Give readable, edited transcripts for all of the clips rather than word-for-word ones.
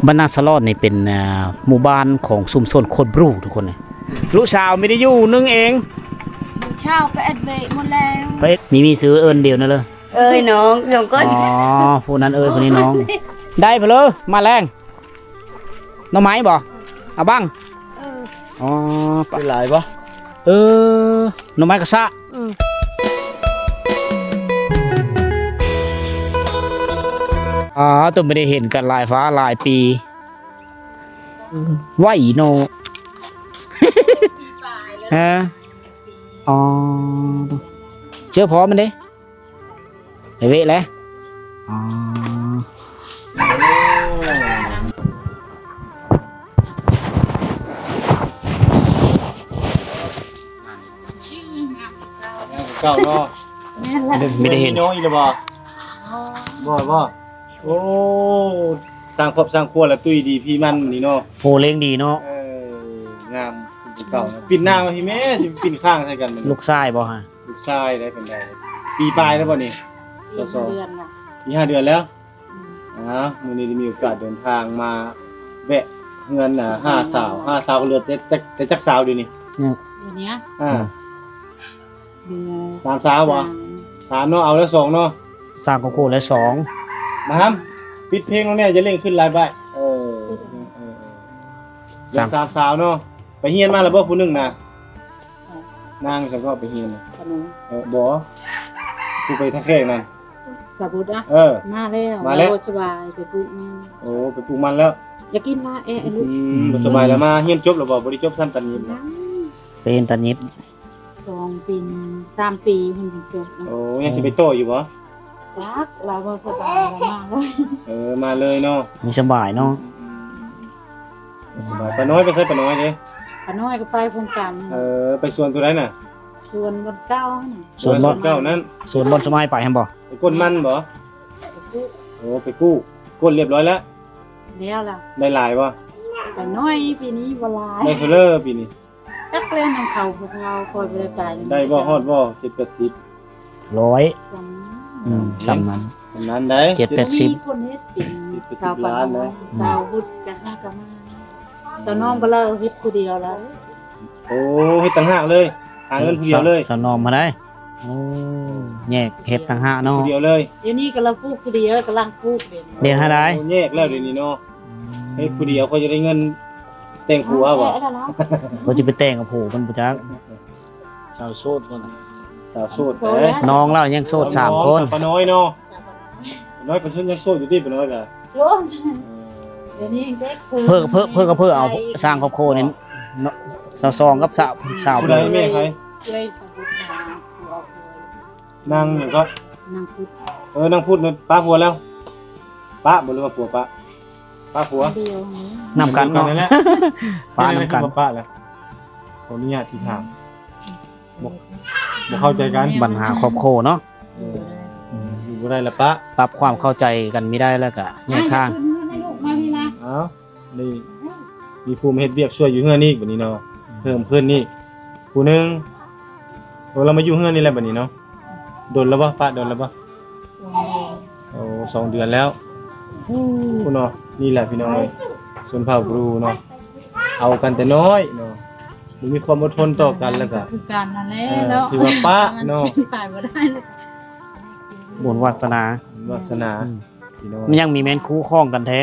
บ้านนาสลอดนี่เป็นหมู่บ้านของชุมชนโคตรบรูทุกคนเลยลูกสาวไม่ได้อยู่นึงเองเช้าไปเอ็ดเวหมดแล้วไปมีซื้อเอิญเดียวนั่นเลยเอ้ยน้องสองคนอ๋อผู้นั้นเอิญผู้นี้น้องได้ไปเลยมาแรงน้องไม้บ่เอาบ้างอ๋อเป็นหลายปะน้องไม้กระซะตัวไม่ได้เห็นกันลายฟ้าลายปีไหวโนฮะอ๋อเชื่อพร้อมมันดิไปเวะแล้วอ๋อเก่าเนาะไม่ได้เห็นน้อยเลยบ่โอ้สร้างครอบสร้างครัวแล้วตุ้ยดีพี่มันนี่เนาะโพเล้งดีเนาะงามเก่าปิ่นหน้ามาพี่แม่ที่ปิ่นข้างใส่กันมันลูกชายบ่ฮะลูกชายได้เป็นไงปีปลายแล้วบ่นี่ปี5 เดือนแล้วมื้อนี้ได้มีโอกาสเดินทางมาแวะเงิน5 สาวก็เหลือแต่จักสาวอยู่นี่เดี๋ยวนี้3 สาวบ่3เนาะเอาแล้ว2เนาะสร้างโกโก้และ2นะครับปิดเพลงตรงนี้จะเล่นขึ้นหลายใบ3 สาวเนาะไปเฮียนมาแล้วบ่ผู้นึงนะนางฉันก็ไปเฮียนบ่ผู้ไปทางแขกนั่นสาบุตรมาแล้วสบายไปปลูกมันไปปลูกมันแล้วอยากกินละลูกบ่สบายแล้วมาเฮียนจบแล้วบ่ได้จบชั้นตันยิบเป็นตันยิบ2 ปี3 ปีเพิ่นจบยังสิไปโตอยู่บ่รักเราบ่สบายมาเลยมาเลยเนาะมีสบายเนาะสบายป้าน้อยไปใส่ป้าน้อยเด้ป้าน้อยก็ไปพงกันไปสวนตัวไหนน่ะสวนบนเก้าน่ะสวนบนเก้านั้นสวนบนสมัยไปหั่นบ่ไปก้นมันบ่ไปกู้ก้นเรียบร้อยแล้วล่ะได้หลายบ่แต่น้อยปีนี้บ่หลายได้เท่าเลอปีนี้จักเล่นของเขาพวกเราคอยบ่ได้จ่ายได้บ่ฮอดบ่70-80 100ซ้ำนั้นได้7-80คนเฮ็ดปีชาวล้านนะชาวบุตรก็หาก็มาสาวน้องก็เลิกเฮ็ดผู้เดียวแล้วเฮ็ดต่างหากเลยหาเงินผู้เดียวเลยสาวน้องมาได้แยกเฮ็ดต่างหากเนาะผู้เดียวเลยเดี๋ยวนี้ก็เราปลูกผู้เดียวกำลังปลูกเดี๋ยวหาได้แยกแล้วเดี๋ยวนี้เนาะให้ผู้เดียวเขาจะได้เงินแต่งผัวบ่เขาจะไปแต่งกับผู้มันบ่จักสาวโสดบ่น่ะสาวโสดน้องเรายังโสด3 คนป้าน้อยเนาะป้าน้อยเป็นคนยังโสดอยู่ที่ป้าน้อยก็โสดเดี๋ยวนี้เด็กเพื่อเอาสร้างครอบครัวนี่สาว2กับสาวผู้ใดแม่ใครสาวพุทธนางก็นางพุทธนางพุทธป้าผัวแล้วป้าบ่รู้ว่าผัวป้าผัวนำกันเนาะป้านำกันป้าแล้วขออนุญาตที่ถามบ่เข้าใจกันปัญหาครอบครัวเนาะอยู่บ่ได้ละป้าปรับความเข้าใจกันไม่ได้แล้วก็แยกทางนี่มีผู้มาเฮ็ดเวียกช่วยอยู่เฮือนนี่บัดนี้เนาะเพิ่มขึ้นนี่ผู้นึงเรามาอยู่เฮือนนี่แหละบัดนี้เนาะโดนแล้วบ่ป้าโดนแล้วบ่2 เดือนแล้วเนาะนี่แหละพี่น้องเอ้ยชนเผ่าบรูเนาะเอากันแต่น้อยเนาะมีความอดทนต่อกันแล้วก็คือการนั่นแหละเนาะถือว่าป้าเนาะตายบ่ได้เลยบุญวาสนาพี่น้องมันยังมีแม่นคู่ครองกันแท้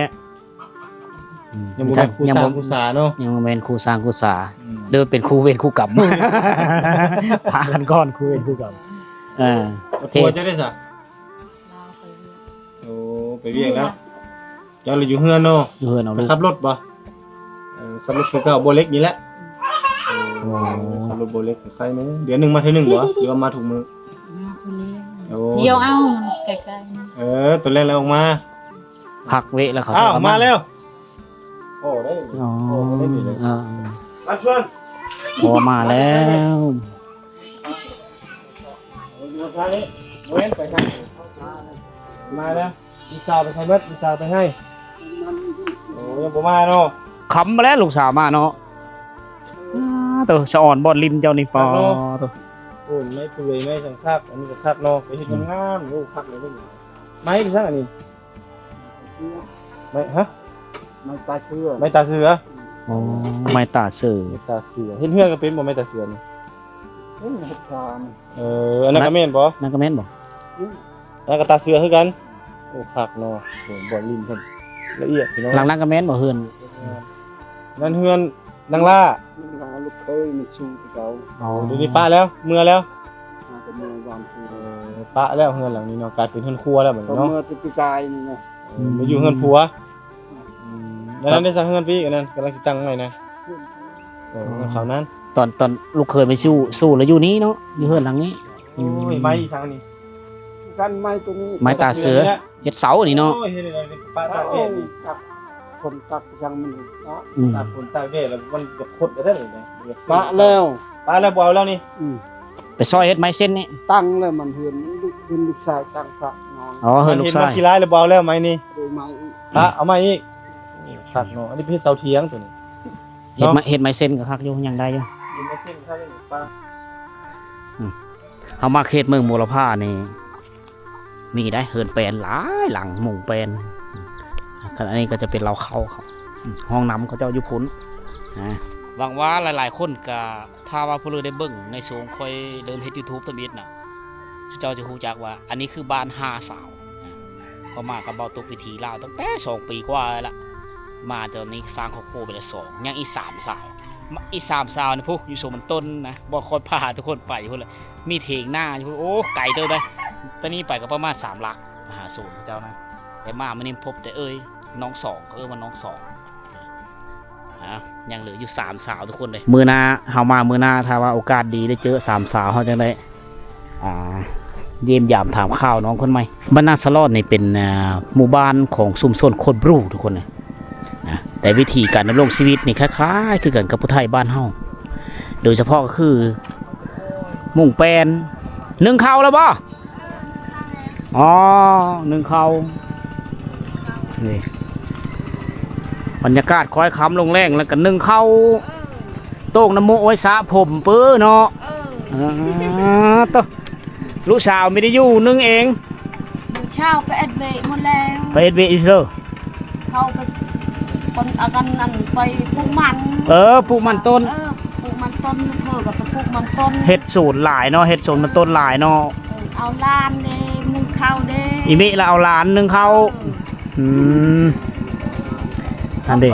ยังบ่เป็นคู่สร้างคู่สาเนาะยังบ่แม่นคู่สร้างคู่สาเดินเป็นคู่เวรคู่กรรมพากันก่อนคู่เวรคู่กรรมผัวจะได้ซะไปเวียกแล้วเจ้าอยู่เฮือนเนาะอยู่เฮือนเอาลูกขับรถบ่ขับรถคือเก่าบ่เล็กนี่แหละขับรถบ่เล็กใครนึงเดือนนึงมาเท่านึงบ่หรือว่ามาถูกมือเดียวเอาไกลๆตัวแรกแล้วออกมาพักเวะแล้วเขามาแล้วได้ได้ดีเลยมาชวนพอมาแล้วมาแล้วมีสาวไปให้เบิดมีสาวไปให้ยังบ่มาเนาะขำมาแล้วลูกสาวมาเนาะตัวสะอ่อนบอลลินเจ้านี่ปอตัวไม่เปื่อยไม่สังคักอันนี้ก็คักเนาะไปเฮ็ดงามๆโอ้คักเลยเด้อไม้ดิซั่นอันนี้ไม่ฮะ ไม่ตาเชื่อ ไม้ตาเสือ โอ้ไม้ตาเสือ ไม้ตาเสือเฮ็ดเฮือนก็เป็นบ่ไม้ตาเสือนี่ เฮ้ยเหตุการณ์ อันนั้นก็แม่นบ่ นั่นก็แม่นบ่ อันนั้นก็ตาเสือคือกันโอ้คักเนาะโหบ่ลิ้นเพิ่นละเอียดพี่น้อง หลังๆก็แม่นบ่เฮือน นั่นเฮือนนางล่า นี่ลาลูกเคยมันชูที่เขา อ๋อ เดี๋ยวนี้ป้าแล้วเมื่อแล้ว มาจะมือวางคือ ป้าแล้วเฮือนหลังนี้เนาะกลายเป็นเฮือนครัวแล้วเหมือน เขา เนาะ เมื่อติดกายนี่นะ มาอยู่เฮือนผัวแล้วนั้นได้สร้างเฮือนพี่อันนั้นกำลังสิตั้งใหม่นะเฮือนเขานั้น ตอนลูกเคยไปสู้แล้วอยู่นี้เนาะอยู่เฮือนหลังนี้ โอ้ยไม้อีกทางนี้ กันไม้ตัวนี้ ไม้ตาเสือเฮ็ดเสานี่เนาะ โอ้ยเฮ็ดอะไรป้าตากแดดนี่ ตักคนตักยังมันเนาะ อืม ตากฝนตากแดดแล้วมันจะคดได้เลยนะ ปะแล้ว ป้าแล้วบ่เอาแล้วนี่ ไปซอยเฮ็ดไม้เส้นนี่ ตั้งแล้วมันเหือนลูกชายตั้งพระนอน อ๋อเฮือนลูกชาย เห็นมันขี้ร้ายแล้วบ่เอาแล้วไม้นี่ โดยไม้ ป้าเอามาอีกคักเนาะอันนี้เป็นเสาเทียงตัวนี้ เฮ็ดไม้เส้นก็คักอยู่ยังได้อยู่ ยินไม่เส้นครับป้า เฮามาเขตเมืองมูลค่านี่มีได้เฮือนแปลนหลายหลังหมู่แปลนอันนี้ก็จะเป็นเราเข้าครับห้องน้ำเขาเจ้าอยู่พุ่นหวังว่าหลายๆคนก็ถ้าว่าผู้เลยได้เบิ่งในช่วงค่อยเริ่มเฮ็ด YouTube ตะมิดน่ะเจ้าจะฮู้จักว่าอันนี้คือบ้าน5สาวก็มากับเบาตุกวิธีลาวตั้งแต่2ปีกว่าแล้วล่ะมาตอนนี้สร้างครอบครัวไปแล้ว2ยังอีก3สาวอีก3สาวนี่พวกอยู่โซมันต้นนะบ่ค่อยพาทุกคนไปพุ่นเลยมีเถียงหน้าอยู่พุ่นโอ้ไกลเด้อไปตอนนี้ไปก็ประมาณ3ลักมหาสูงเจ้านะแต่มามื้อนี้พบแต่น้อง2มันน้อง2ยังเหลืออยู่3สาวทุกคนเลยมื้อหน้าเฮามามื้อหน้าถ้าว่าโอกาสดีได้เจอ3สาวเฮาจังได๋เยี่ยมยามถามข่าวน้องคนใหม่บ้านนาสลอดนี่เป็นหมู่บ้านของชุมชนคนบรูทุกคนนะแต่วิธีการดำรงชีวิตนี่คล้ายๆคือกันกับผู้ไทยบ้านเฮาโดยเฉพาะก็คือมุ่งแปนนึ่งข้าวแล้วบ่อ๋อนึ่งข้าวนี่บรรยากาศคอยค้ำลงแรงแล้วก็นึ่งข้าวโต้งน้ำโมไว้สระผมเปื้อเนาะลูกสาวไม่ได้อยู่นึ่งเอง เช้าไปเอ็ดเวหมดแล้ว ไปเอ็ดเวอีกเถอะ เขาไปคนอากันนั่นไปปลูกมัน ปลูกมันต้น ปลูกมันต้นเพื่อกับไปปลูกมันต้น เห็ดสูตรหลายเนาะเห็ดสูตรมันต้นหลายเนาะ เอาลานเด้นึ่งข้าวเด้ อีมิละเอาหลานนึ่งเขาทันเด็ก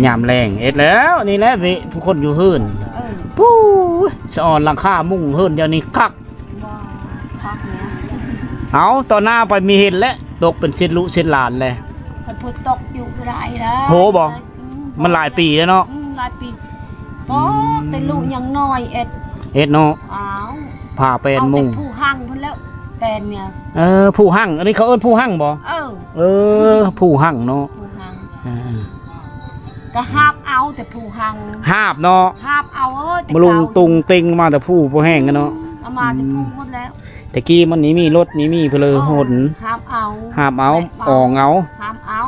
ยามแรงเอ็ดแล้วนี่แหละวิทุกคนอยู่หื่นปู้สะออนหลังคามุ่งหื่นเดี๋ยวนี้คัก ว่าพักเนี้ย เอาต่อหน้าไปมีเห็ดและตกเป็นเส้นลุเส้นหลานเลย มันพูดตกอยู่ก็ได้แล้ว โหบ่มันหลายปีแล้วเนาะ หลายปีก็แต่ลูกยังน้อยเอ็ด เอ็ดเนาะ อ้าว ผ่าเป็นมุ่ง เอาแต่ผู้หั่งเพิ่นแล้วเป็นเนี่ย ผู้หั่งอันนี้เขาเอิ้นผู้หั่งบ่ผู้หั่งเนาะ ผู้หั่งก็หาบเอาแต่ผู้หั่ง หาบเนาะ หาบเอาแต่ มาลุงตุงติงมาแต่ผู้แห้งกันเนาะ เอามาแต่ผู้หมดแล้ว แต่กี้มันนี้มีรถนี้มีเพลอหน หาบเอา หาบเอาอองเอา หาบเอา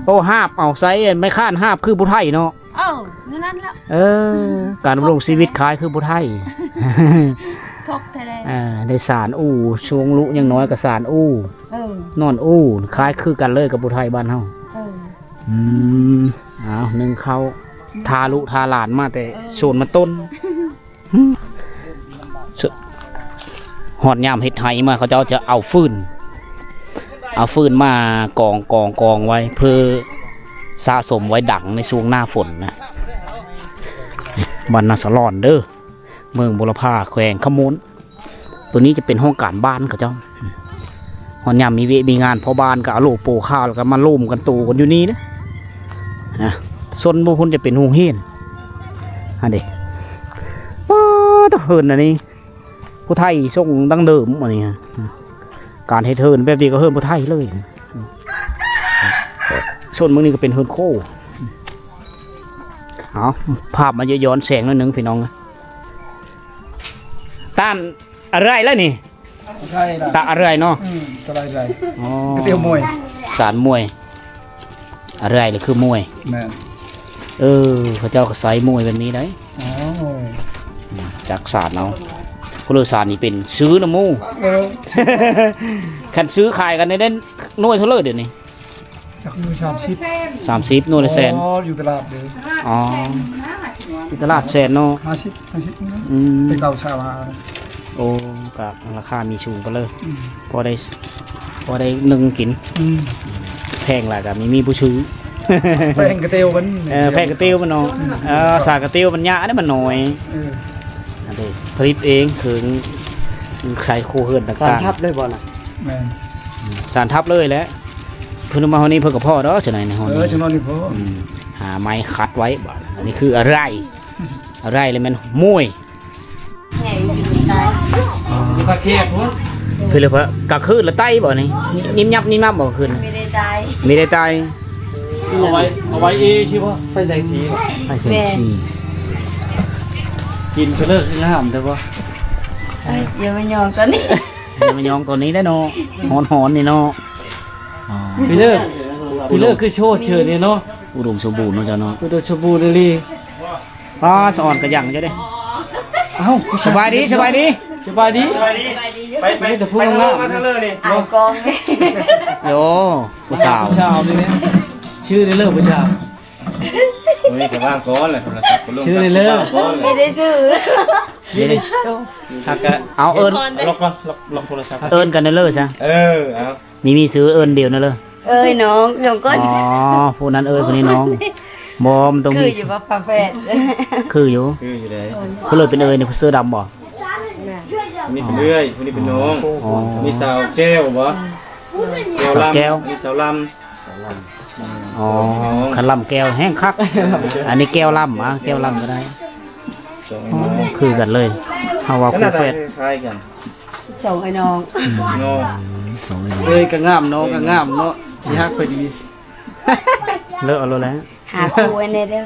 โอ้หาบเอาไซไม่ข้านหาบคือผู้ไทยเนาะ นั่นแหละ การดำรงชีวิตคล้ายคือผู้ไทย ทกแท้เลย ได้สารอู่ช่วงลุยังน้อยกับสารอู่นอนอู่คล้ายคือกันเลยกับผู้ไทยบ้านเฮาเอาหนึ่งเขาทาลุทาหลานมาแต่โซนมาต้นหอดยามเฮ็ดไห้มาเขาจะเอาฟืนมากองไว้เพื่อสะสมไว้ดังในช่วงหน้าฝนนะบ้านนาสลอนเด้อเมืองบุรพาแขวงขมูลตัวนี้จะเป็นห้องการบ้านเขาเจ้าหอนยามมีงานพอบ้านก็เอาโลโปข้าวแล้วก็มาล่มกันตูกันอยู่นี่นะส่วนบุคคลจะเป็นหงเฮียนเด็กว้าตะเฮินอันนี้ผู้ไทยส่งดังเดิมอันนี้การให้เฮินแบบนี้ก็เฮินผู้ไทยเลยส่วนเมืองนี้ก็เป็นเฮินโคเอาภาพมาย้อนแสงหน่อยนึงพี่น้องต้านอะไรแล้วนี่ตาอะไรเนาะอะไรอ๋อ เตียวมวย สารมวยอะไรเลยคือมวย แม่ พระเจ้าก็ใส่มวยแบบนี้ได้จากสารเอาพลสารนี่เป็นซื้อน้ำมูคันซื้อขายกันในเด่นน้อยเท่าเลยเดี๋ยวนี้ สักมือ30 30นู่นละแสน อ๋ออยู่ตลาดเลย อ๋อที่ตลาดแสนเนาะ 50นะ อืม ไปเก่าชาวา โอ้กับราคามีสูงไปเลย อืม พอได้นึ่งกิน อืม แพงหลายกับมีผู้ซื้อ แป้งกระเตียวมัน แพงกระเตียวมันเนาะสากกระเตียวมันยะนี่มันน้อย เออ อันนี้ผลิตเองคือใช้คู่เฮือนต่างๆ สารทับเลยบ่น่ะ แม่น สารทับเลยแหละเพิ่นเอามาเฮานี้เพิ่นกับพ่อเด้อจังได๋ในห้อง เอ นี้ อจังนอนนี่พอ หาไม้คัดไว้บ่อันนี้คืออะไรอะไรเลยมันมวย ตะเคียบพุ่น คือเลยว่ากลางคืนละไตบ่นี่นิ่มยับบ่คืน ไม่ได้ตาย มีได้ไต เอาไว้เอใช่ป่ะไฟแสงสี ไอ้เสียง กินไปเลิกงามได้ป่ะ อย่าไปยอมตอนนี้ มันยองตัวนี้ได้เนาะหอนๆนี่เนาะ พี่เลิกคือโชดเชยนี่เนาะ อุดมสมบูรณ์เนาะเจ้าเนาะ ไปดูชบูรี ป้าสอนกระยังจ้ะเด้ เอ้า สบายดี สบายดี ไปแต่พูดงามมาทางเลิกนี่ เอากองนี่ โยผู้สาว ผู้ชาวนี่เนี่ยชื่อในเลิกผู้ชาว นี่ก็ว่างก้อนเลยโทรศัพท์ก็ลง ชื่อในเลิก ก้อนเล ไม่ ย ได้ซื้อ นี่ดิหักกะ เอาเอิ้น ล็อกก่อนล็อกโทรศัพท์ เอิ้นกันได้เลยซะ เออเอา มีซื้อเอิ้นเดียวนั่นเลย เอ้ยน้องสองก้น อ๋อผู้นั้นเอิ้นผู้นี้น้องบอมตรง คือ นี้ อยู่ว่าฝาแฝด คืออยู่ คืออยู่ไหน ก็เลยเป็นเอิ้นนี่ผู้เสื้อดำบ่ คนนี้เป็นเรื่อยคนนี้เป็นน้อง อ๋อ คนนี้สาวแก้วบ่ สาวแก้ว นี่สาวล อ๋อคันลำแก้วแห้งคัก อันนี้แก้วลำแก้วลำก็ได้ ำสอง อ๋อ น้อง คือกันเลยเฮาว่า ก็ คู่ น่าจะ แฝด คล้ายๆกัน ส่งไอ้น้อง น้อง สองเลย เอ้ยก็งามเนาะก็งามเนาะสิฮักพอดี เลิกเอาแล้วแหละ หาคู่ไอ้เนี่ยเด้อ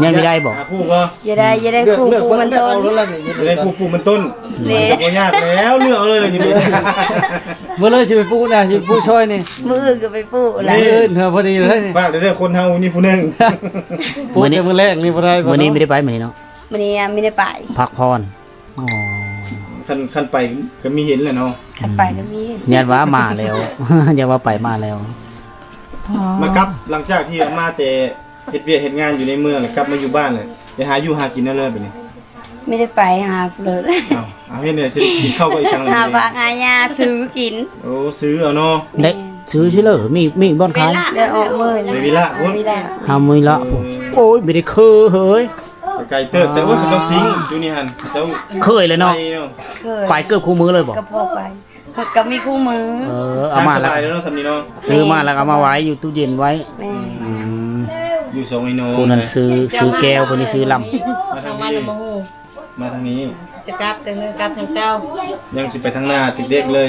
ยังไม่ได้บอก หาคู่ก็ อย่าได้คู่คู่มันต้น จะได้คู่มันต้น นี่ จะบ่ยากแล้วเลือกเอาเลยเลยนี่ เมื่อเลยจะไปปูนะจะปูช่อยนี่ มืออื่นก็ไปปลูกแล้ว เออเธอพอดีเลยนี่ ฝากเด้อคนเฮานี่ผู้หนึง ปูแต่มื้อแรกนี่บ่ได้บ่ วันนี้ไม่ได้ไปมื้อนี้เนาะ วันนี้ไม่ได้ไป พักพรอ๋อ คันไปก็มีเห็นแหละเนาะ ขับไปก็มี ยันว่ามาแล้ว ยันว่าไปมาแล้ว มากลับหลังจากที่มาแต่เฮ็ดเวียกเฮ็ดงานอยู่ในเมืองแล้วกลับมาอยู่บ้านเลยไปหาอยู่หากินนั่นเลยบัดนี้ ไม่ได้ไปหาเฟลิร์ เอาเฮ็ดเนี่ยสิกินข้าวก็อีกครั้งเลย หา นี่ บางอาญาซื้อกิน โอ้ซื้อเอาเนาะ ได้ซื้อชิเลอมีบ่อนขาย เดี๋ยวออกมือ ไปวิละพุ่น ไม่ได้ หามือละโอ้ยไม่ได้คือเฮ้ย ไก่เติบแต่ว่าเขาต้องซิงอยู่นี่หั่นเจ้า เคยเลยเนาะ ไปเนาะ เคย ไปเกือบคู่มือเลยบอก ก็พอไปก็มีคู่มือ เอามา ส แล้ว บายแล้วเนาะสำนี้เนาะ ซื้อมาแล้วเอามาไว้อยู่ตู้เย็นไว้ แม่ อืม อยู่สองไอ้โน คนนั้นซื้อแก้วคนนี้ซื้อล มาทางนี้มาทางนี้ จะกลับแต่เงินกลับทางเก้า ยังสิไปทางหน้าติดเด็กเลย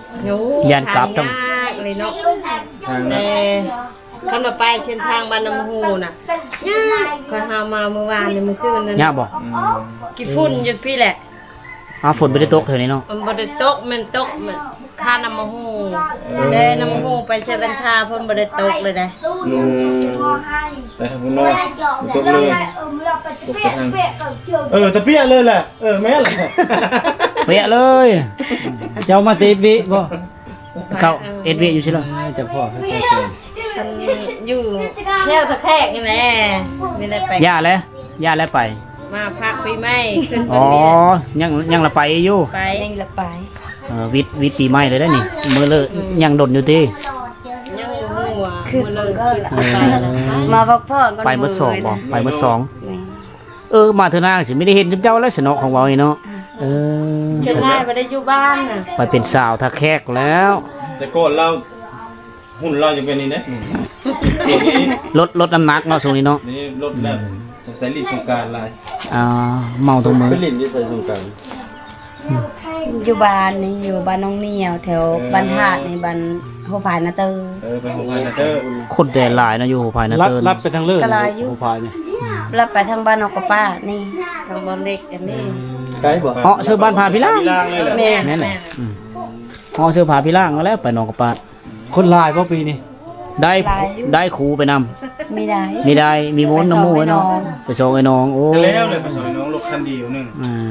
ำยันกลับต้อง ยากเลยเนาะ ทาง แต่คันมาไปเส้นทางบ้านน้ำหูน่ะยากก็หามาเมื่อวานนี่มื้อซื่อนั่น ย่าบอก กี่ฝุ่นอยู่พี่แหละ ฝนไม่ได้ตกเท่านี้เนาะ มันบ่ได้ตกมันตกมันค่าน้ำมะฮูเด้น้ำมะฮูไปเซเว่นทาเพิ่นบ่ได้ตกเลยนะ ไปทางข้างนอกตกเลยตกไปทางตะเปียเลยแหละแม่ล่ะ เปียเลย เจ้ามาติดวิบ่ เก่าเอ็ดเวียอยู่ใช่ไหม จะพ่อให้ใจ มันอยู่แถวตะแคกนี่แหละไม่ได้ไป ย่าแล้วไป มาพักปีใหม่ขึ้น อ๋ เพิ่ อน นี่แหละ ยังละไปอยู่ ไป ยังละไป วิทย์ปีใหม่เลยได้นี่มือเลยยังดนอยู่ตี ยังบ่ฮู้ว่ามื้อเลยขึ้นไปแล้วนะ มาพักผ่อนก่อน ไปเมื่อสองบอกไปเมื่อสอง แม่ มาเถอะนาฉันไม่ได้เห็นเจ้าแล้วสนอของเราเนาะเชิญง่ายบ่ได้อยู่บ้านน่ะ ไปเป็นสาวท่าแขกแล้ว แต่ก่อนเราหุ่นเราจะเป็นนี่นะ ลดน้ำหนักเนาะช่วงนี้เนาะ นี่รถแล้วใส่ลิ้นสงการลาย เมาตรงมือ เป็นลิ้นที่ใส่สงการ อยู่บ้านนี่อยู่บ้านน้องเหนียวแถวบ้านธาตุในบ้านหัวผายนาเตอร์ เป็นหัวพันเตอร์ คนแดดหลายนะอยู่ภายใน รับ เติน รับไปทางเลิก กะลาอยู่ ผู้พายนี่ แล้วไปทางบ้านนอกกระป้านี่ ทางบ่เล็กอันนี้ ไกลบ่ ซื้อบ้านพาพี่ล่าง พี่ล่างเลยแหละ แม่ นั่นแหละซื้อพาพี่ล่างมาแล้วไปนองกระปาด คนลายบ่ปีนี้ ได้ครูไปนำ ไม่ได้ ไม่ได้มีม้วนน้ำมูกไว้เนาะไปส่งไอ้น้องโอ้ จะแล้วเลยไปสอนน้องรถคันเดียวนึง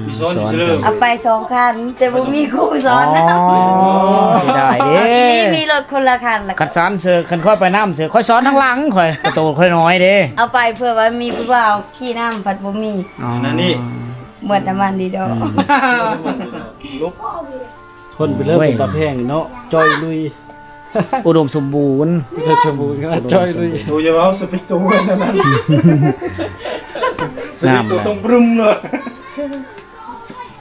มีซ้อนอยู่เริ่ม เอาไป2 คันแต่บ่มีครูสอนนะ ไม่ได้เด้ อีนี่มีรถคนละคันละ คันสานเสือคันค่อยไปน้ำเสือค่อยซ้อนทั้งหลังค่อยกระโตค่อยน้อยเด้ เอาไปเพื่อว่ามีผู้บ่าวขี่น้ำผัดบ่มี นั่นนี่ เหมือนน้ำมันดีดอก ลุก คนไปเริ่มเป็นตาแพงเนาะจอยลุย อุดมสมบูรณ์ เพชรบูรณ์ก็จอยลุย ดูอย่าเอาสปิกตัวนั้นสปิกตัวตรงปรุงเลย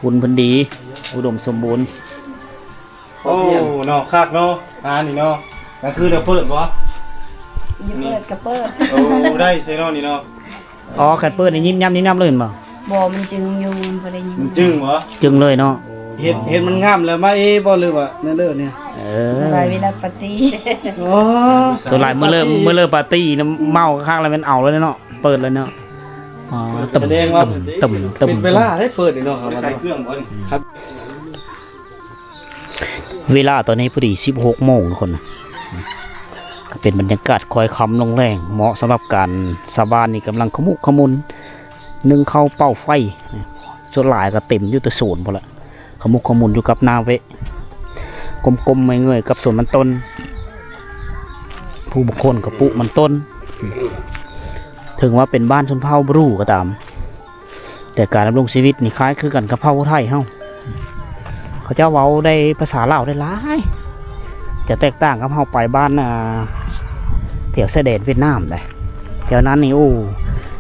หุ่นเพิ่นดี อุดมสมบูรณ์ โอ้เนาะคักเนาะนี่เนาะกลางคืนเราเปิดบ่ อย่าเปิดก็เปิด โอ้ได้ใช่เนาะนี่เนาะ อ๋อคันเปิดนี่ยิ้มย้ำเลยเห็นบ่ บ่มันจึงอยู่มันบ่ได้ยิน มันจึงบ่ จึงเลยเนาะ เห็ดมันงามแล้วมาบ่หรือว่านั่นเด้อเนี่ย เอ ส อ บายเวลาปาร์ตี้ โอ้ ส่วนหลายเมื่อเริ่มปาร์ตี้น้ำเมาข้างแล้วมันเอาแล้วเนาะเปิดแล้วเนาะอ๋อตึม แสดงว่า ตึม เป็นเวลาได้เปิดนี่เนาะครับ ได้ใส่เครื่องบ่นี่ เวลาตอนนี้พอดี16 โมงทุกคนนะก็เป็นบรรยากาศคอยคำลงแรงเหมาะสำหรับการสาบานนี่กำลังขมุกขมุนนึ่งเข้าเป้าไฟส่วนหลายก็เต็มอยู่แต่ศูนย์พอละขมุกขมุนอยู่กับนาเวะกลมๆไม่เงยกับส่วนมันต้น ผู้บุคคลกับปุมันต้น ถึงว่าเป็นบ้านชนเผ่าบรูก็ตาม แต่การดำรงชีวิตนี่คล้ายคือกันกับเผ่าไทยเฮาเขาเจ้าเว้าได้ภาษาลาวได้หลายจะแตกต่างกับเฮาไปบ้านแถวชายแดนเวียดนามได้แถวนั้นนี่โอ้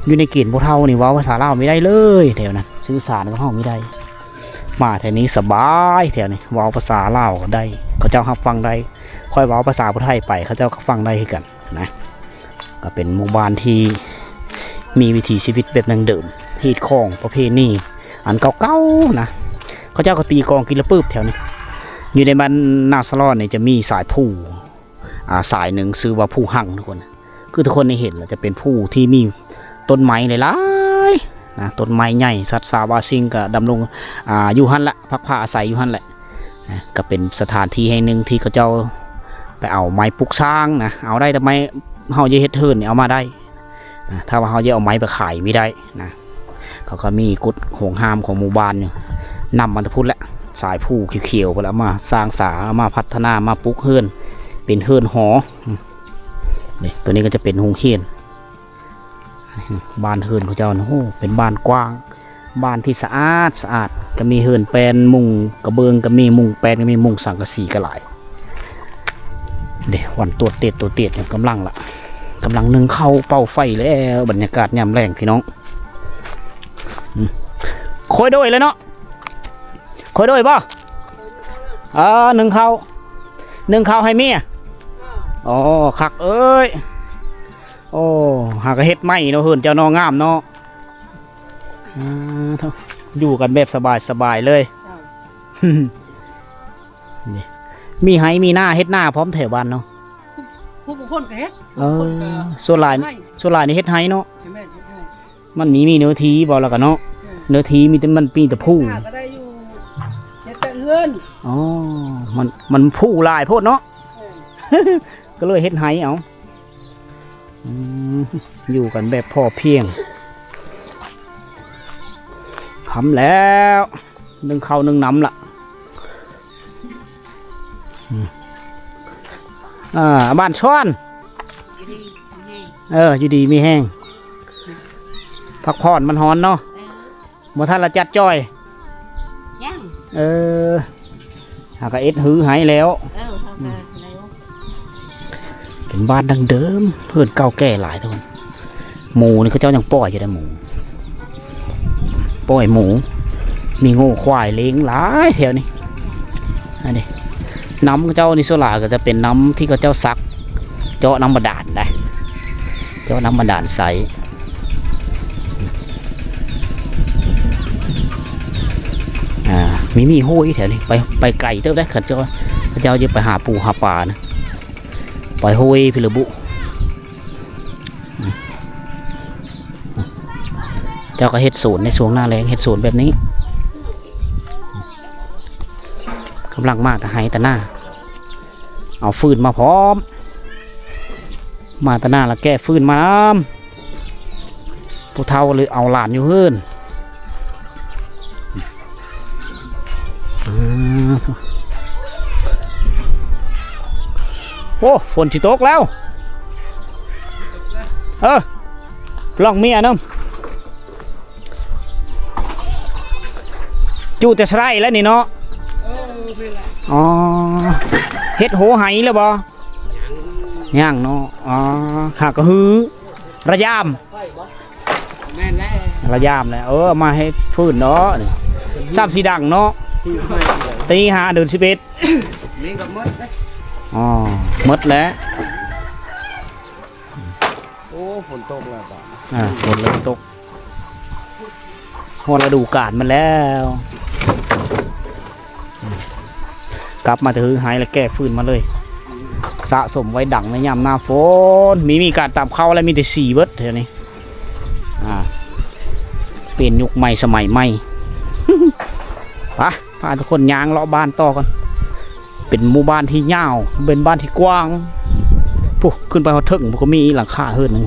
อยู่ในเกณฑ์พวกเฮานี่เว้าภาษาลาวไม่ได้เลยแถวนั้นสื่อสารกับเฮาไม่ได้มาแถวนี้สบายแถวนี้เว้าภาษาลาวก็ได้เขาเจ้ารับฟังได้ค่อยเว้าภาษาพวกไทยไปเขาเจ้าก็ฟังได้คือกันนะก็เป็นหมู่บ้านที่มีวิถีชีวิตแบบดั้งเดิมฮีดของประเพณีอันเก่าๆนะเขาเจ้าก็ตีกองกินละปืบแถวนี้อยู่ในบ้านนาสลอนเนี่ยจะมีสายผู้สายหนึ่งชื่อว่าผู้หั่งทุกคนคือทุกคนในเห็นจะเป็นผู้ที่มีต้นไม้หลายๆนะต้นไม้ใหญ่สัตว์สาวาซิงก็ดำรงอยู่หันละพักผ้าอาศัยอยู่หันแหละนะก็เป็นสถานที่แห่งหนึ่งที่เขาเจ้าไปเอาไม้ปลูกสร้างนะเอาได้แต่ไม้เฮาจะเฮ็ดเทินเนี่ยเอามาได้นะถ้าว่าเฮาจะเอาไม้ไปขายไม่ได้นะเขาก็มีกฎห่วงห้ามของหมู่บ้านอยู่นำมันจะพูดแหละสายผู้เขียวๆไปแล้วมาสร้างสามาพัฒนามาปลูกเฮือนเป็นเฮือนหอนี่ตัวนี้ก็จะเป็นโรงเรียนบ้านเฮือนของเจ้านะโอ้เป็นบ้านกว้างบ้านที่สะอาดก็มีเฮือนแปลนมุงกระเบื้องก็มีมุงแปลนก็มีมุงสังกะสีก็หลายเดี๋ยววันตัวเตียดกำลังนึ่งเข้าเป้าไฟแล้วบรรยากาศยามแรงพี่น้องคอยด้วยเลยเนาะคอยด้วยป่ะนึ่งข้าวให้เมียอ๋อคักเอ้ยโอ้หากเฮ็ดไม่เนาะเฮือนเจ้าน้องงามเนาะอยู่กันแบบสบายเลยนี่มีไห้มีหน้าเฮ็ดหน้าพร้อมแถวบ้านเนาะ ผู้คนก็เฮ็ด ส่วนหลายนี่เฮ็ดไห้เนาะมันมีเนื้อทีบ่แล้วกันเนาะเนื้อทีมีแต่มันปีแต่ผู้ ก็ได้อยู่เฮ็ดแต่เฮือน อ๋อมันผู้หลายโพดเนาะ ก็เลยเฮ็ดไห้เอาอยู่กันแบบพอเพียงทำแล้วนึ่งข้าวนึ่งน้ำละบ้านช้อนอยู่ดีมีแห้งพักผ่อนมันฮ้อนเนาะบ่ทันละจัดจ้อยยังหากเอ็ดหื้อหายแล้วเป็นบ้านดังเดิมเพื่อนเก่าแก่หลายทุกคนหมูนี่เขาเจ้ายังปล่อยอยู่ได้หมูปล่อยหมูมีโง่ควายเลี้ยงหลายแถวนี้อันนี้น้ำเขาเจ้านิโซลาก็จะเป็นน้ำที่เขาเจ้าซักเจาะน้ำบาดาลได้เจาะน้ำบาดาลใสมีห้วยแถวนี้ไปไก่เติบได้เขาเจ้าจะไปหาปูหาปลานะปล่อยห้วยพิลบุเจ้าก็เฮ็ดสวนในช่วงหน้าแรงเฮ็ดสวนแบบนี้กำลังมากแต่ให้แต่หน้าเอาฟืนมาพร้อม มาตะหน้าละแก้ฟื้นมาน้ำผู้เฒ่าเลยเอาหลานอยู่เฮือนโอ้ฝนสิตกแล้วลองเมียน้ำจูจะใช่แล้วนี่เนาะอ๋อเฮ็ดโหไหแล้วบ่ย่างเนาะอ๋อข้าก็ฮือระยามระยามเลยมาให้ฟื้นเนาะซ้ำสีดังเนาะตี5 เดือน 11นี่ก็มดอ๋อมดแล้วโอ้ฝนตกแล้วป่ะฝนเริ่มตกฮอดฤดูกาลมันแล้วกลับมาถือหายแล้วแก้ฟื้นมาเลยสะสมไว้ดังในยามหน้าฝนมีการตามเข้าอะไรมีแต่สีเบิดเท่านี้เป็นยุคใหม่สมัยใหม่ พาทุกคนย่างเลาะบ้านต่อกันเป็นหมู่บ้านที่ยาวเป็นบ้านที่กว้างปุ๊บขึ้นไปเขาถึงพวกก็มีหลังคาเฮือนหนึ่ง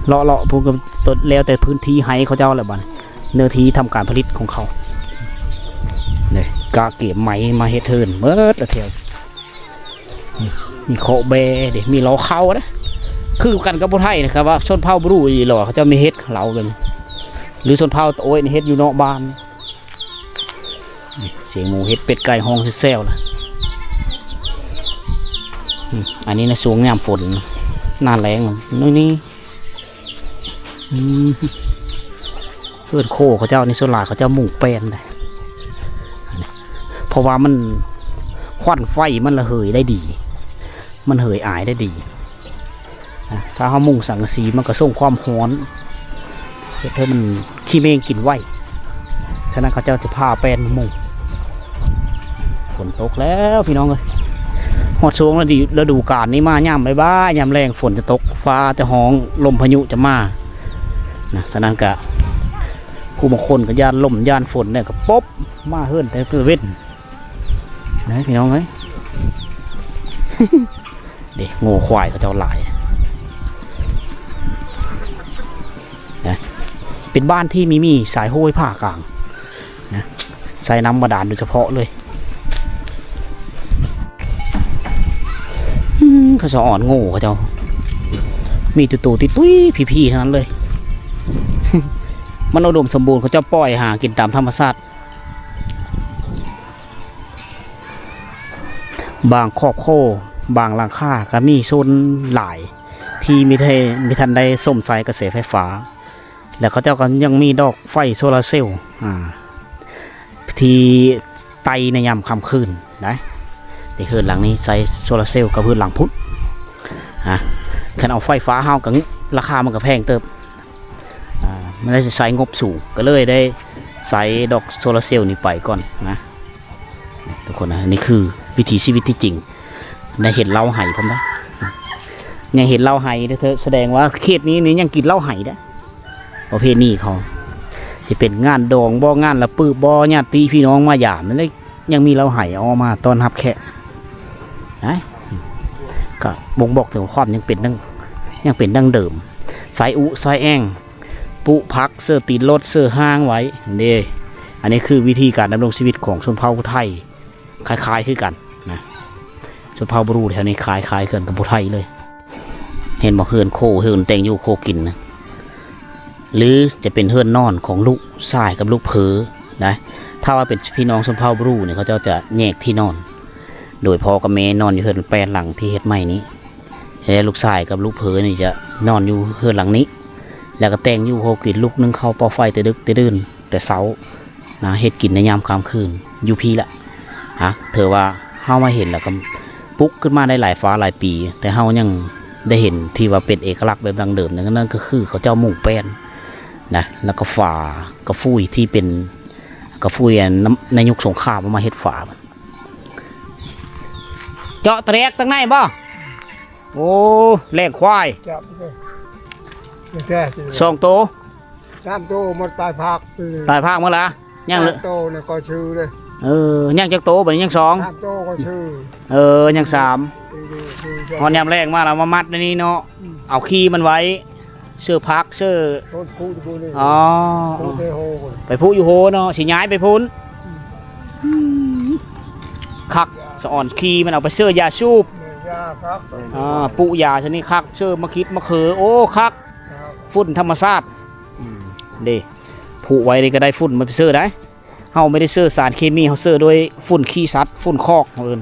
เลาะพวกก็ตัวแล้วแต่พื้นที่ให้เขาเจ้าอะไรบ้างเนื้อที่ทำการผลิตของเขาเนี่ยกาเก็บไหมมาเฮ็ดเฮือนเมื่อละเทียวมีโคเบเดี๋ยวมีล้อเข้านะคือกันกับพวกไทยนะครับว่าชนเผ่าบรูอีหล่อเขาจะมีเฮ็ดเรากันหรือชนเผ่าโอ้ยเฮ็ดอยู่นอกบ้านเสียงหมูเฮ็ดเป็ดไก่ห้องเซลล์นะอันนี้นะสูงยามฝนหน้าแรงนี่เพื่อนโคเขาเจ้านี่ส่วนหลายเขาเจ้าหมูแปนเลยเพราะว่ามันควันไฟมันระเหยได้ดีมันเหยอายได้ดีถ้าเขามุ่งสังกะสีมันก็ส่งความร้อนเพื่อมันขี้เมงกินไหวฉะนั้นเขาเจ้าจะพาแปนมุ่งฝนตกแล้วพี่น้องเลยหอดช่วงฤดูกาลนี้มาย่ำบ้ายามแรงฝนจะตกฟ้าจะห้องลมพายุจะมานะฉะนั้นก็ผู้บางคนก็ย่านลมย่านฝนเนี่ยก็ป๊บมาเฮือนแต่เพื่อเว้นนะพี่น้องเอ้ย เด็กงูควายเขาเจ้าหลายนะเป็นบ้านที่มีสายห้อยผ้ากลางนะใส่น้ำบาดาลโดยเฉพาะเลยเขาจะอ่อนโง่เขาเจ้ามีตัวติดตุ้ยพี่ๆทั้งนั้นเลย มันอุดมสมบูรณ์เขาจะปล่อยหากินตามธรรมชาติบางครอบโคบางหลังคาก็มีโซนหลายที่มีทันได้ส้มใสกระแสไฟฟ้าแล้วเขาเจ้าก็ยังมีดอกไฟโซลาร์เซลล์ที่ไตในยามค่ำคืนนะแต่เฮือนหลังนี้ใส่โซลาร์เซลล์กับเฮือนหลังพุทธคันเอาไฟฟ้าเฮากับราคามันก็แพงเติบไม่ได้ใช้งบสูงก็เลยได้ใส่ดอกโซลาร์เซลล์นี่ไปก่อนนะทุกคนนะนี่คือวิถีชีวิตที่จริงในเห็ดเหล้าไห่ผมนะยังเห็ดเหล้าไห่เธอแสดงว่าเขตนี้นี่ยังกินเหล้าไห่ได้ประเภทนี้เขาจะเป็นงานดองบ่งานละปื้อบ่ญาติพี่น้องมาหยามนั่นเลยยังมีเหล้าไห่ออกมาตอนรับแขกนะก็บ่งบอกถึงความยังเป็นดั้งเดิมสายอุสายแองปุพักเสื้อตีนรถเสื้อห้างไว้นี่อันนี้คือวิธีการดำรงชีวิตของชนเผ่าไทยคล้ายๆคือกันนะชนเผ่าบรูแถวนี้คล้ายๆกันกับผู้ไทยเลยเห็นบอกเฮือนโคเฮือนแตงยูโคกินนะหรือจะเป็นเฮือนนอนของลูกชายกับลูกเพอนะถ้าว่าเป็นพี่น้องชนเผ่าบรูเนี่ยเขาจะแยกที่นอนโดยพ่อกับแม่นอนอยู่เฮือนแปลนหลังที่เฮ็ดใหม่นี้แล้วลูกชายกับลูกเพอนี่จะนอนอยู่เฮือนหลังนี้แล้วก็แตงยูโคกินลูกนึงเข้าเป่าไฟแต่ดึกแต่ดื่นแต่เช้านะเฮ็ดกินในยามค่ำคืนอยู่พี่ละเธอว่าเฮามาเห็นแล้วก็ปุ๊กขึ้นมาได้หลายฟ้าหลายปีแต่เฮายังได้เห็นที่ว่าเป็นเอกลักษณ์แบบดังเดิมนั่นก็คือเขาเจ้าหมู่แป้นนะแล้วก็ฝากระฟุยที่เป็นกระฟุยในยุคสงครามมาเฮ็ดฝาเจาะตะแรกตั้งไหนบ่โอ้แลกควาย จับแค่2 ตัว 3 ตัวหมดตายภาค ตายภาคเมื่อละยังเลย โตเนี่ยก็ชื่อเลย ยังจักโตบัดนี้ยังสอง โตก็ชื่อ ยังสามพอยามแรงมาเรามามัดในนี้เนาะเอาขี้มันไว้เสื้อพักเสื้อ ต้นคูตะกูนี่ อ๋อ ต้นเตโฮ ไปพูอยู่โหเนาะสิย้ายไปพูนคักสะอ่อนขี้มันเอาไปเสื้อยาสูบ ยาครับ ปุยาชนิดคักเสื้อมะคิดมะเขือโอ้คักฝุ่นธรรมชาติเด้ผูไว้นี่ก็ได้ฝุ่นมาไปเสื้อได้เฮาไม่ได้เสื้อสารเคมีเฮาเสื้อด้วยฝุ่นขี้สัตว์ฝุ่นคอกเอิ้น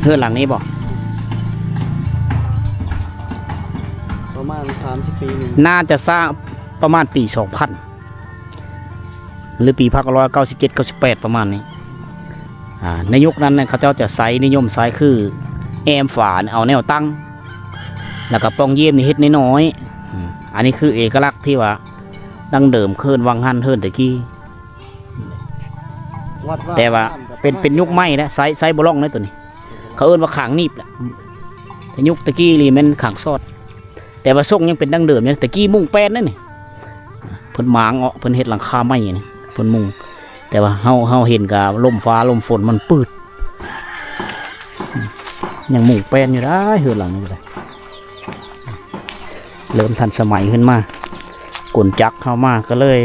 เฮือนหลังนี้บ่ ประมาณ30 ปีนึง น่าจะสร้างประมาณปี 2000 หรือปี1997 98ประมาณนี้ในยุคนั้นเนี่ยเขาเจ้าจะใช้นิยมใช้คือแอมฝาเอาแนวตั้งแล้วก็ปองเยี่ยมนี่เฮ็ดน้อยๆอันนี้คือเอกลักษณ์ที่ว่าดั้งเดิมเคลื่อนวังหันเฮิรนตะกี้แต่ว่าเป็นยุคใหม่นะไซส์บล็อกนะตัวนี้เขาเอิ้นว่าขางนีบแหละแต่ยุคตะกี้นี่มันขางซอดแต่ว่าส่งยังเป็นดั้งเดิมเนี่ยตะกี้มุ่งแป้นนั่นนี่เพิ่นหมางเพิ่นเฮ็ดหลังคาไม้นี่เพิ่นมุ่งแต่ว่าเฮาเห็นกับลมฟ้าลมฝนมันปืดยังมุ่งแป้นอยู่ได้เฮือนหลังนี้เลยเริ่มทันสมัยขึ้นมากลจักเข้ามาก็เลย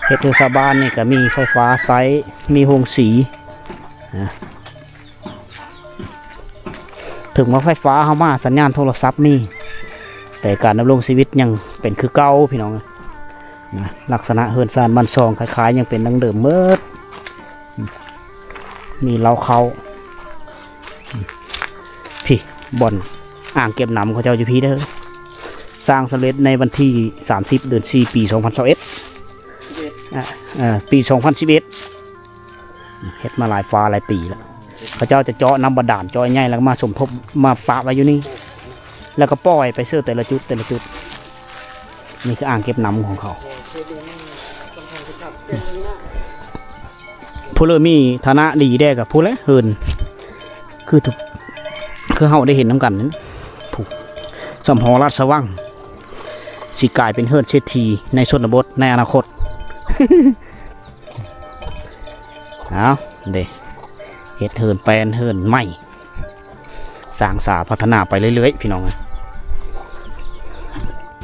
เฮ็ดเทศบาลนี่ก็มีไฟฟ้าไซส์มีโฮงสีถึงว่าไฟฟ้าเข้ามาสัญญาณโทรศัพท์มีแต่การดำรงชีวิตยังเป็นคือเก่าพี่น้องนะลักษณะเฮือนซานบ้านซองคล้ายๆยังเป็นดังเดิมเมิดมีเล้าเขาพี่บ่อนอ่างเก็บน้ำเขาเจ้าอยู่พี่เด้อสร้างสำเร็จในวันที่30 เดือน 4 ปี 2021ปี 2011เฮ็ดมาหลายฟ้าหลายปีแล้วเขาเจ้าจะเจาะน้ำบาดาลเจาะใหญ่แล้วมาสมทบมาปะไว้อยู่นี่แล้วก็ปล่อยไปเสื้อแต่ละจุดนี่คืออ่างเก็บน้ำของเขาผู้เลยมีฐานะดีได้กับผู้เลยเฮินคือเฮาได้เห็นน้ำกันนั้นผูกสำหอราชวังสิกลายเป็นเฮินเศรษฐีในชนบทในอนาคต เอาเด้เฮ็ดเฮินแปลนเฮินใหม่สร้างสาพัฒนาไปเรื่อยๆพี่น้อง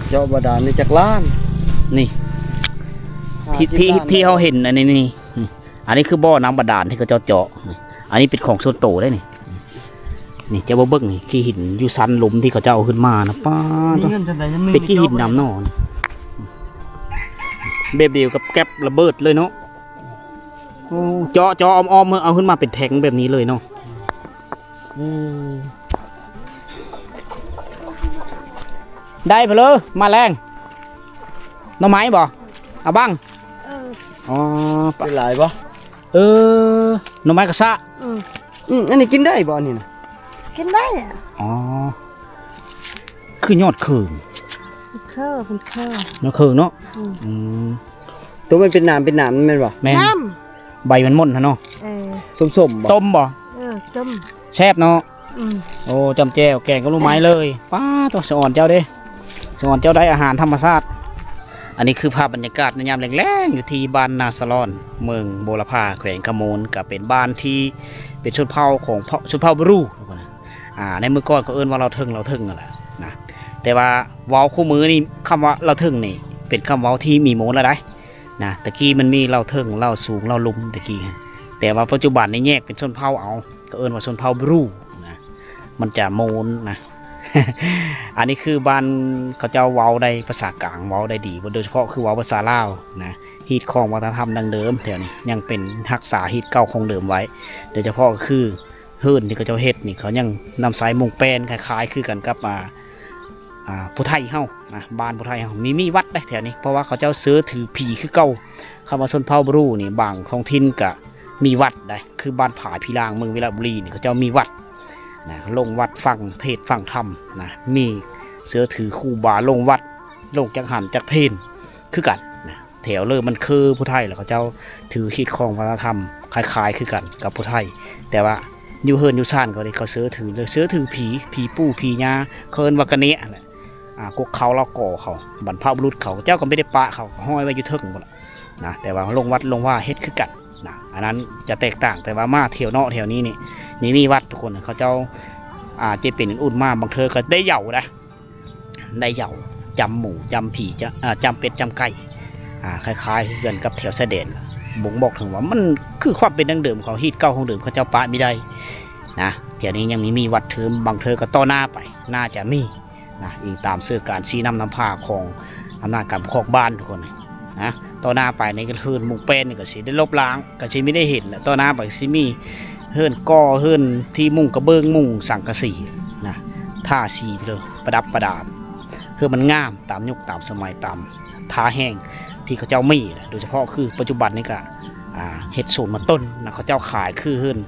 เจาะบาดาลในจักรล้าน นี่ที่เขาเห็นอันนี้อันนี้คือบ่อน้ำบาดาลที่เขาเจาะอันนี้เป็นของส่วนโตได้นี่เจ้าเบิ้งนี่ขี้หินอยู่ซันหลุมที่เขาจะเอาขึ้นมานะป้าเป็นขี้หินน้ำนอนแบบเดียวกับแก๊บระเบิดเลยเนาะเจาะอ้อมเอาขึ้นมาเป็นแทงแบบนี้เลยเนาะได้เพลอมาแรงหน่อไม้บ่เอาบ้างอ๋อ เป็นหลายบ่ หน่อไม้กระซะ อันนี้กินได้บ่นี่นะ กินได้อะ อ๋อคือยอดเขิง เป็นเคอเป็นเคอย อดเขิงเนาะ ตัวมันเป็นน้ำแม่นบ่ แม่ใบมันม่นนะเนาะ ส้มๆบ่ ต้มบ่ ต้ม แซ่บเนาะโอ้จำแจวแกงกับลูกไม้เลยป้าต้องสอนเจ้าเด้สอนเจ้าได้อาหารธรรมชาติอันนี้คือภาพบรรยากาศในยามแรงๆอยู่ที่บ้านนาสลอนเมืองโบราพาแขวงขโมนกับเป็นบ้านที่เป็นชนเผ่าของชนเผ่าบรูในเมื่อก่อนก็เอิ้นว่าเราเทิงนั่นแหละนะแต่ว่าเว้าคู่มือนี่คำว่าเราเทิงนี่เป็นคำเว้าที่มีโมนแล้วได้นะตะกี้มันมีเราเทิงเราสูงเราลุ่มตะกี้แต่ว่าปัจจุบันนี่แยกเป็นชนเผ่าเอาก็เอิ้นว่าชนเผ่าบรูนะมันจะโมนนะ อันนี้คือบ้านเขาเจ้าเว้าได้ภาษากลางเว้าได้ดีโดยเฉพาะคือเว้าภาษาลาวนะฮีตของวัฒนธรรมดังเดิมแถวนี้ยังเป็นรักษาฮีตเก่าคงเดิมไว้โดยเฉพาะคือเฮิรนที่เขาเจ้าเฮ็ดนี่เขายังนำสายมุงแป้นคล้ายๆคือกันกับผู้ไทยเฮานะบ้านผู้ไทยเฮามีวัดได้แถวนี้เพราะว่าเขาเจ้าเสือถือผีคือเก่าคำว่าชนเผ่าบรูนี่บางท้องถิ่นก็มีวัดได้คือบ้านผาพิรางเมืองวิลาบุรีนี่เขาเจ้ามีวัดนะลงวัดฟังเทศฟังธรรมนะมีเสือถือคู่บาลงวัดลงจักหันจักเพนคือกันนะแถวเลยมันคือผู้ไทยแล้วเขาเจ้าถือคิดของวัฒนธรรมคล้ายๆคือกันกับผู้ไทยแต่ว่าอยู่เฮิรนอยู่ซ่านเขาเลยเขาเสือถือเลยเสือถือผีปู่ผีญาเคินวากะเนะแหละกกเขาเราก่อเขาบรรพบุรุษเขาเจ้าก็ไม่ได้ปะเขาห้อยไว้อยู่เทิงหมด นะแต่ว่าลงวัดลงว่าเฮ็ดคือกันนะอันนั้นจะแตกต่างแต่ว่ามาเที่ยวนอกแถวนี้นี่มีวัดทุกคนเขาเจ้าจะเป็นอุ่นมาบางเธอก็ได้เหย่านะได้เหย่าจำหมูจำผีจำเป็ดจำไก่คล้ายๆกันกับแถวเสด็จบ่งบอกถึงว่ามันคือความเป็นดั้งเดิมของฮีตเก่าของเดิมเขาเจ้าปะไม่ได้นะเดี๋ยวนี้ยังมีวัดเทิมบางเธอก็ต่อหน้าไปน่าจะมีนะอีกตามเสื้อการซีน้ำผ้าของอำนาจการปกครองบ้านทุกคนนะต่อหน้าไปในกระเทือนมุงเป็นก็สิได้ลบล้างก็สิไม่ได้เห็นแล้วต่อหน้าไปสิมีเฮิรนก่อเฮิรนที่มุงกระเบื้องมุงสังกะสีนะท่าสีไปเลยประดับประดาเพื่อมันงามตามยุคตามสมัยตามท่าแห้งที่เขาเจ้ามีโดยเฉพาะคือปัจจุบันนี่ก็เห็ดสูนมาต้นนะเขาเจ้าขายคือเฮิรน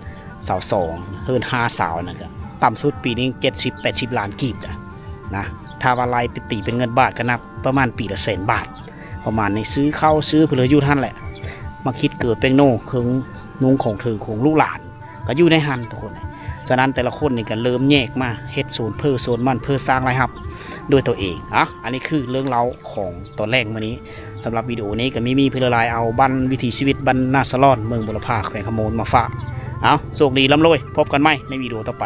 สาวสองเฮิรน5 สาวนะครับต่ำสุดปีนี้70-80 ล้านกีบนะถ้าว่าไล่ไปตีเป็นเงินบาทก็นับประมาณปีละ100,000 บาทประมาณในซื้อเข้าซื้อเพลืออยู่ท่านแหละมาคิดเกิดเป็นโน่เครื่องนุ่งของเธอของลูกหลานก็อยู่ในหันทุกคนฉะนั้นแต่ละคนนี่ก็เริ่มแยกมาเฮ็ดโซนเพื่อโซนมันเพื่อสร้างรายรับด้วยตัวเองอันนี้คือเรื่องเล่าของตอนแรกวันนี้สำหรับวิดีโอนี้ก็มีเพื่อลายเอาบ้านวิถีชีวิตบ้านนาสะลอนเมืองบุรพาแขวงขโมนมาฝากโชคดีร่ำรวยพบกันใหม่ในวิดีโอต่อไป